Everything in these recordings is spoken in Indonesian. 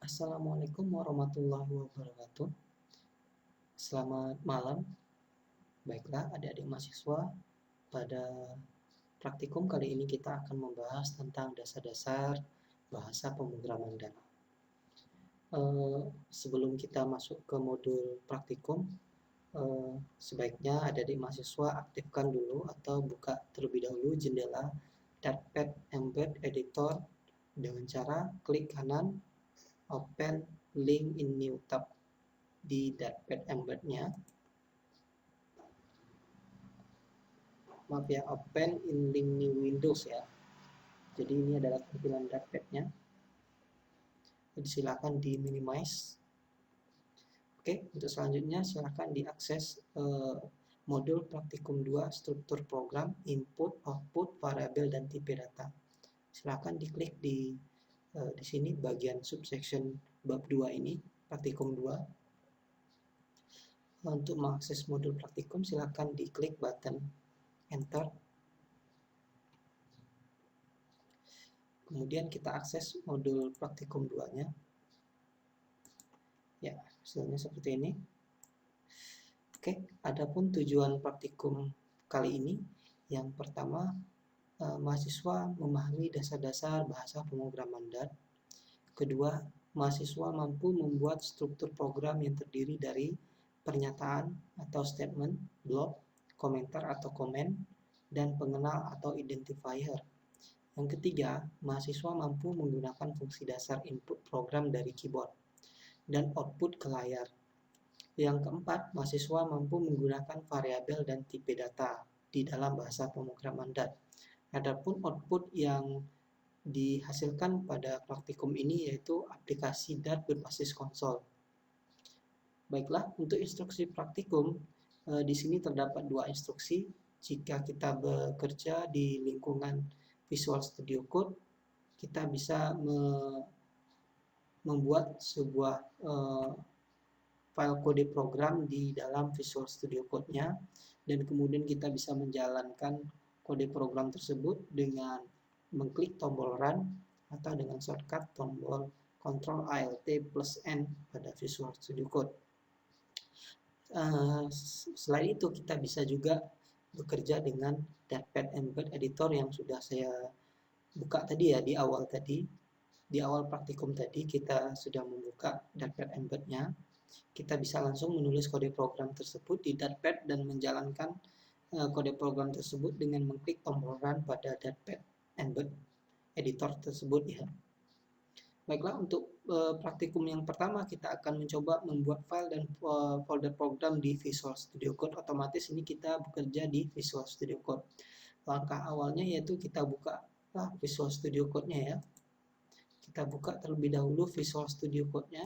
Assalamualaikum warahmatullahi wabarakatuh. Selamat malam. Baiklah, adik-adik mahasiswa, pada praktikum kali ini kita akan membahas tentang dasar-dasar bahasa pemrograman dan. Sebelum kita masuk ke modul praktikum, sebaiknya adik-adik mahasiswa aktifkan dulu atau buka terlebih dahulu jendela Datpad Embed Editor dengan cara klik kanan Open link in new tab di Datpad Embed-nya. Maaf ya, Open in link new Windows ya. Jadi ini adalah tampilan Datpad-nya. Silakan di minimize. Oke, untuk selanjutnya silakan diakses modul praktikum 2 struktur program, input, output, variabel dan tipe data. Silakan diklik di sini bagian subsection bab 2 ini, praktikum 2. Untuk mengakses modul praktikum silakan diklik button enter. Kemudian kita akses modul praktikum 2-nya. Ya, hasilnya seperti ini. Oke, adapun tujuan praktikum kali ini, yang pertama, mahasiswa memahami dasar-dasar bahasa pemrograman DAT. Kedua, mahasiswa mampu membuat struktur program yang terdiri dari pernyataan atau statement, blok, komentar atau komen, dan pengenal atau identifier. Yang ketiga, mahasiswa mampu menggunakan fungsi dasar input program dari keyboard dan output ke layar. Yang keempat, mahasiswa mampu menggunakan variabel dan tipe data di dalam bahasa pemrograman DAT. Adapun output yang dihasilkan pada praktikum ini yaitu aplikasi DAT berbasis konsol. Baiklah, untuk instruksi praktikum, di sini terdapat 2 instruksi. Jika kita bekerja di lingkungan Visual Studio Code, kita bisa membuat sebuah file kode program di dalam Visual Studio Code-nya, dan kemudian kita bisa menjalankan kode program tersebut dengan mengklik tombol Run atau dengan shortcut tombol Ctrl Alt plus N pada Visual Studio Code. Selain itu kita bisa juga bekerja dengan Datpad Embed Editor yang sudah saya buka tadi ya di awal tadi. Di awal praktikum tadi kita sudah membuka Datpad Embed-nya. Kita bisa langsung menulis kode program tersebut di Datpad dan menjalankan kode program tersebut dengan mengklik tombol Run pada Datpad Embed Editor tersebut ya. Baiklah, untuk praktikum yang pertama kita akan mencoba membuat file dan folder program di Visual Studio Code. Otomatis ini kita bekerja di Visual Studio Code. Langkah awalnya yaitu kita buka Visual Studio Code-nya ya. Kita buka terlebih dahulu Visual Studio Code-nya.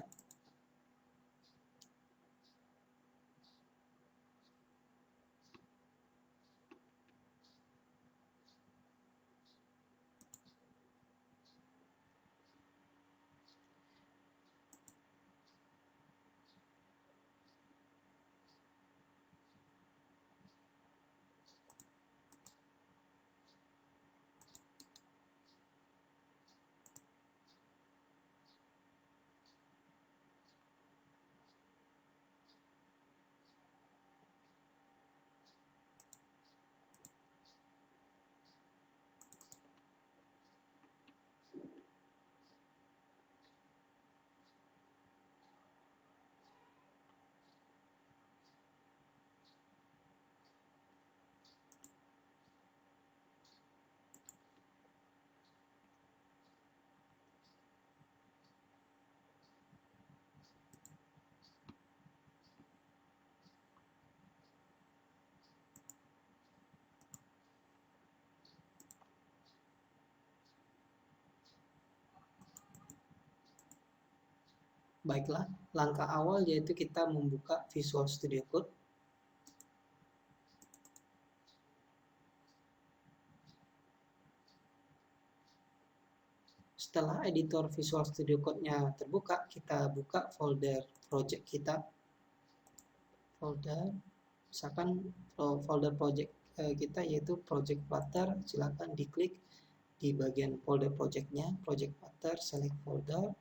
Baiklah, langkah awal yaitu kita membuka Visual Studio Code. Setelah editor Visual Studio Code-nya terbuka, kita buka folder project kita. Misalkan folder project kita yaitu Project Flutter. Silakan diklik di bagian folder project-nya, Project Flutter, select folder.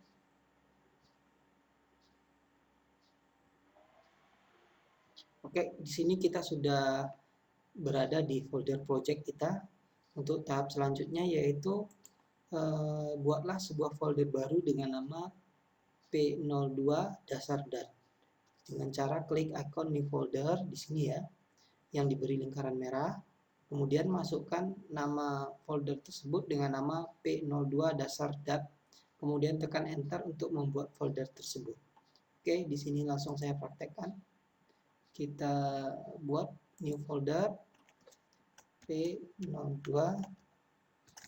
Oke, di sini kita sudah berada di folder project kita. Untuk tahap selanjutnya yaitu buatlah sebuah folder baru dengan nama P02 dasar dat. Dengan cara klik icon new folder di sini ya, yang diberi lingkaran merah. Kemudian masukkan nama folder tersebut dengan nama P02 dasar dat. Kemudian tekan enter untuk membuat folder tersebut. Oke, di sini langsung saya praktekkan. Kita buat new folder P02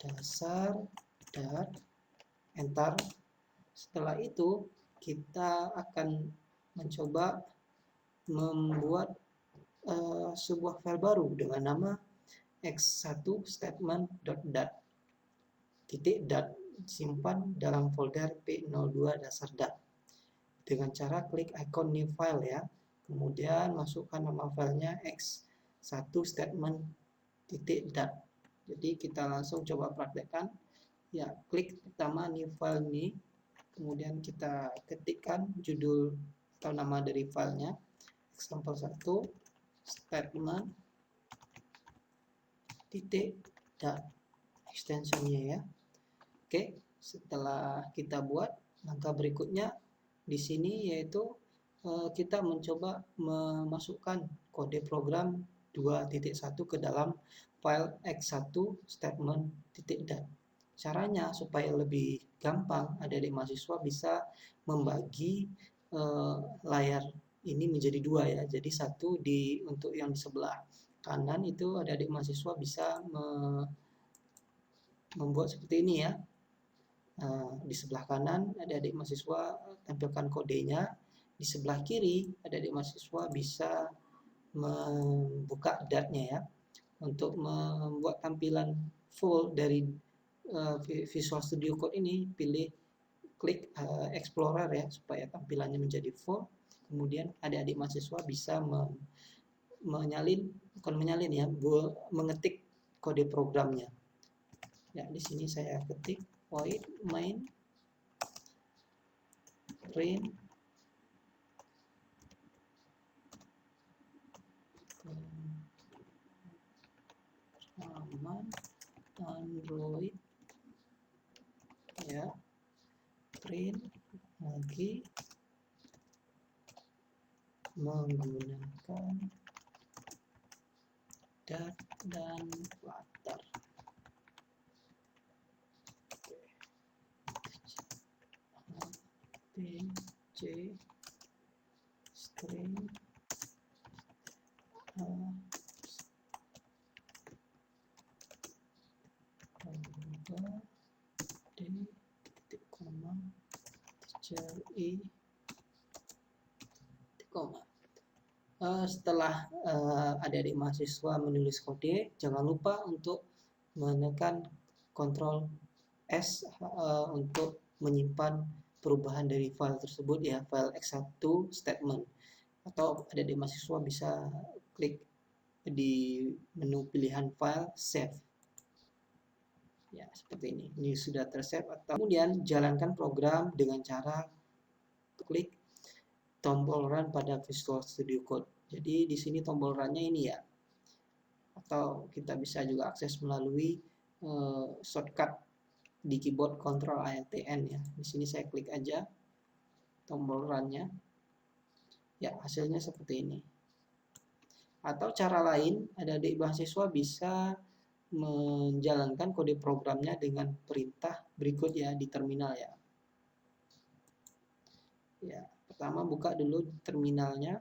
dasar dat, enter. Setelah itu kita akan mencoba membuat sebuah file baru dengan nama x1 statement.dat. Titik dat simpan dalam folder P02 dasar dat dengan cara klik icon new file ya. Kemudian masukkan nama filenya x1 statement.dat. Jadi kita langsung coba praktekkan ya. Klik pertama new file ini, kemudian kita ketikkan judul atau nama dari filenya example 1 statement .dat extensionnya ya. Oke, setelah kita buat, langkah berikutnya di sini yaitu kita mencoba memasukkan kode program 2.1 ke dalam file x1 statement.dat. Caranya supaya lebih gampang, adik-adik mahasiswa bisa membagi layar ini menjadi dua ya. Jadi satu untuk yang di sebelah kanan itu adik-adik mahasiswa bisa membuat seperti ini ya. Di sebelah kanan adik-adik mahasiswa tampilkan kodenya. Di sebelah kiri adik-adik mahasiswa bisa membuka datnya ya. Untuk membuat tampilan full dari Visual Studio Code ini, klik Explorer ya supaya tampilannya menjadi full. Kemudian adik-adik mahasiswa bisa mengetik kode programnya. Ya, di sini saya ketik void main print Android ya, print lagi menggunakan dat dan flutter. pc string setelah adik-adik mahasiswa menulis kode, jangan lupa untuk menekan Ctrl S untuk menyimpan perubahan dari file tersebut ya, file x1 statement. Atau adik-adik mahasiswa bisa klik di menu pilihan file save. Ya, seperti ini. Ini sudah tersave. Atau kemudian jalankan program dengan cara klik tombol run pada Visual Studio Code. Jadi di sini tombol run-nya ini ya. Atau kita bisa juga akses melalui shortcut di keyboard Ctrl Alt N ya. Di sini saya klik aja tombol run-nya. Ya, hasilnya seperti ini. Atau cara lain, adik-adik mahasiswa bisa menjalankan kode programnya dengan perintah berikut ya di terminal ya. Ya, pertama buka dulu terminalnya.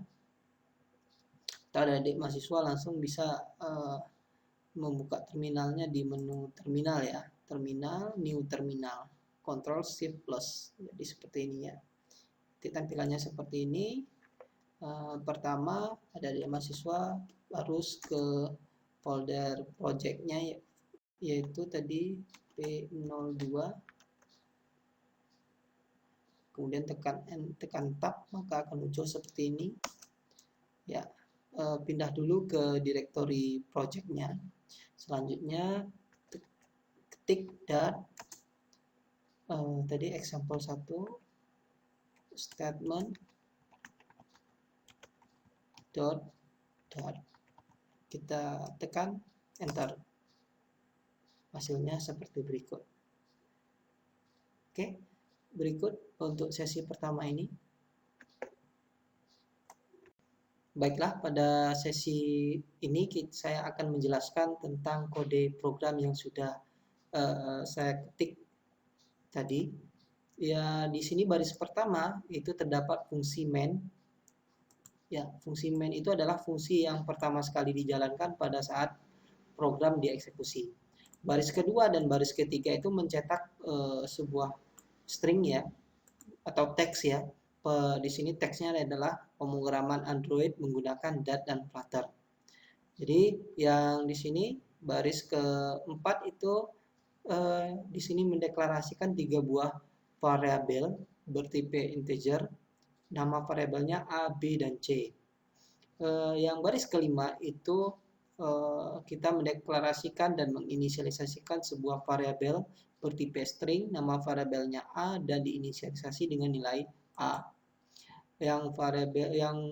Atau adik-adik mahasiswa langsung bisa membuka terminalnya di menu terminal ya. Terminal, new terminal, Ctrl Shift Plus. Jadi seperti ini ya. Jadi tampilannya seperti ini. Pertama adik-adik mahasiswa harus ke folder projectnya yaitu tadi P02. Kemudian tekan tab, maka akan muncul seperti ini. Ya, pindah dulu ke direktori projectnya. Selanjutnya ketik dat tadi example 1 statement dan kita tekan enter. Hasilnya seperti berikut. Oke, berikut untuk sesi pertama ini. Baiklah, pada sesi ini saya akan menjelaskan tentang kode program yang sudah saya ketik tadi. Ya, di sini baris pertama itu terdapat fungsi main. Ya, fungsi main itu adalah fungsi yang pertama sekali dijalankan pada saat program dieksekusi. Baris kedua dan baris ketiga itu mencetak sebuah string ya, atau teks ya. Di sini teksnya adalah pemrograman Android menggunakan Dart dan Flutter. Jadi yang di sini baris keempat itu di sini mendeklarasikan 3 buah variabel bertipe integer, nama variabelnya A, B, dan C. Yang baris kelima itu kita mendeklarasikan dan menginisialisasikan sebuah variabel bertipe string, nama variabelnya A dan diinisialisasi dengan nilai A. Yang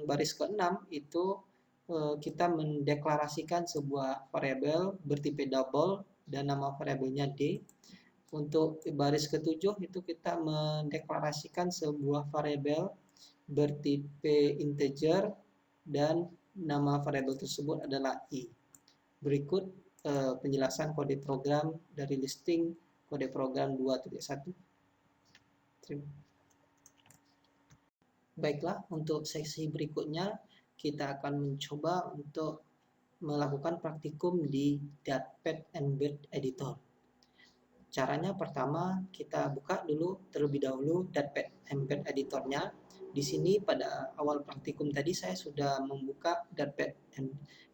baris ke-6 itu kita mendeklarasikan sebuah variabel bertipe double dan nama variabelnya D. Untuk baris ke-7 itu kita mendeklarasikan sebuah variabel bertipe integer dan nama variabel tersebut adalah I. Berikut penjelasan kode program dari listing kode program 2.1. Baiklah, untuk sesi berikutnya kita akan mencoba untuk melakukan praktikum di Datpad Embed Editor. Caranya pertama kita buka dulu terlebih dahulu Datpad Embed Editornya. Di sini pada awal praktikum tadi saya sudah membuka Datpad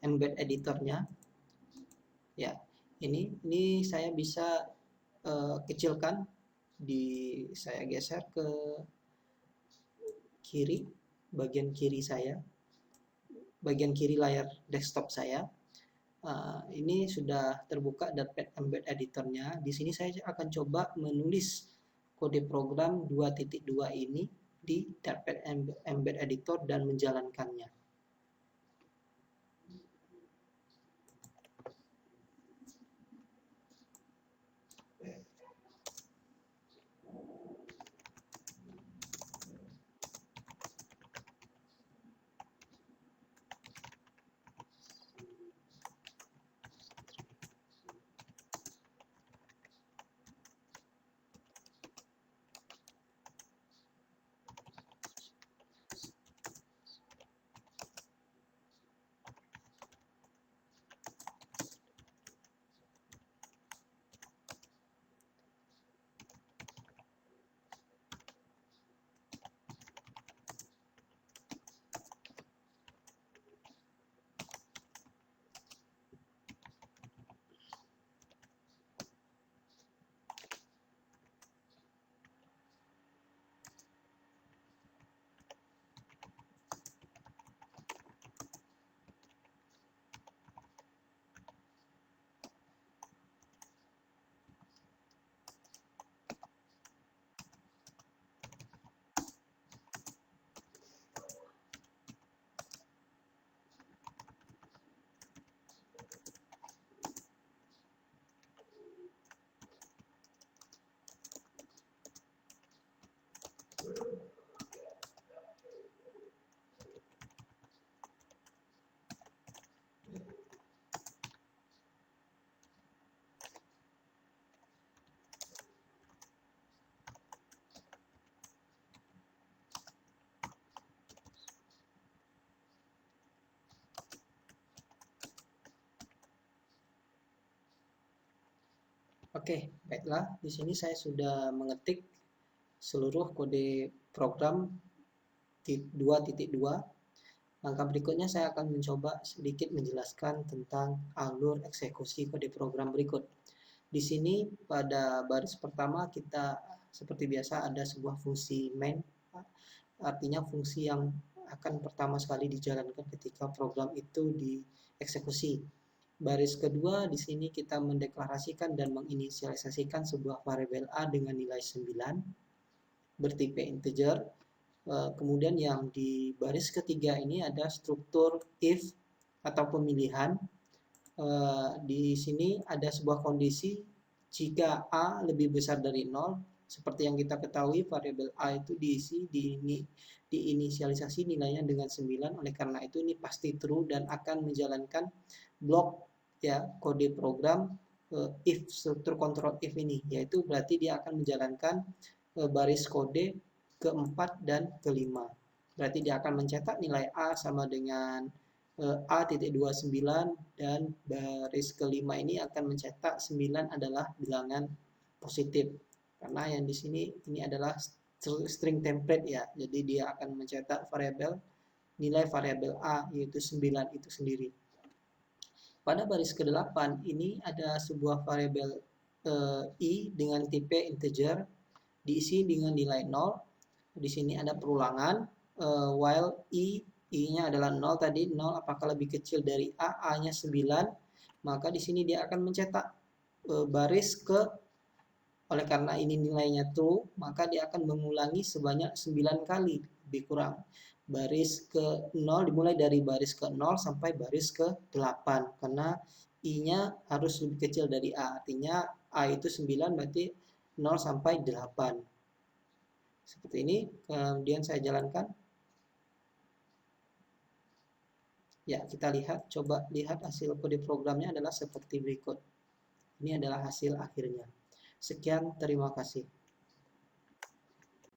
Embed Editornya. Ya, ini saya bisa kecilkan, saya geser ke kiri, bagian kiri saya, bagian kiri layar desktop saya. Ini sudah terbuka Datpad Embed Editornya. Di sini saya akan coba menulis kode program 2.2 ini di Datpad Embed Editor dan menjalankannya. Oke, baiklah. Di sini saya sudah mengetik seluruh kode program 2.2. Langkah berikutnya saya akan mencoba sedikit menjelaskan tentang alur eksekusi kode program berikut. Di sini pada baris pertama kita seperti biasa ada sebuah fungsi main, artinya fungsi yang akan pertama sekali dijalankan ketika program itu dieksekusi. Baris kedua di sini kita mendeklarasikan dan menginisialisasikan sebuah variabel A dengan nilai 9 bertipe integer. Kemudian yang di baris ketiga ini ada struktur if atau pemilihan. Di sini ada sebuah kondisi jika A lebih besar dari 0, seperti yang kita ketahui variabel A itu diisi diinisialisasi nilainya dengan 9, oleh karena itu ini pasti true dan akan menjalankan blok ya kode program if, struktur kontrol if ini, yaitu berarti dia akan menjalankan baris kode keempat dan kelima. Berarti dia akan mencetak nilai A sama dengan A.29 dan baris kelima ini akan mencetak 9 adalah bilangan positif. Karena yang di sini ini adalah string template ya. Jadi dia akan mencetak nilai variabel A yaitu 9 itu sendiri. Pada baris ke-8 ini ada sebuah variabel I dengan tipe integer diisi dengan nilai 0. Di sini ada perulangan while I-nya adalah 0 tadi, 0 apakah lebih kecil dari A, A-nya 9, maka di sini dia akan mencetak baris oleh karena ini nilainya true, maka dia akan mengulangi sebanyak 9 kali, lebih kurang. Baris ke 0 dimulai dari baris ke 0 sampai baris ke 8, karena I-nya harus lebih kecil dari A, artinya A itu 9, berarti 0 sampai 8. Seperti ini, kemudian saya jalankan. Ya, kita coba lihat hasil kode programnya adalah seperti berikut. Ini adalah hasil akhirnya. Sekian, terima kasih.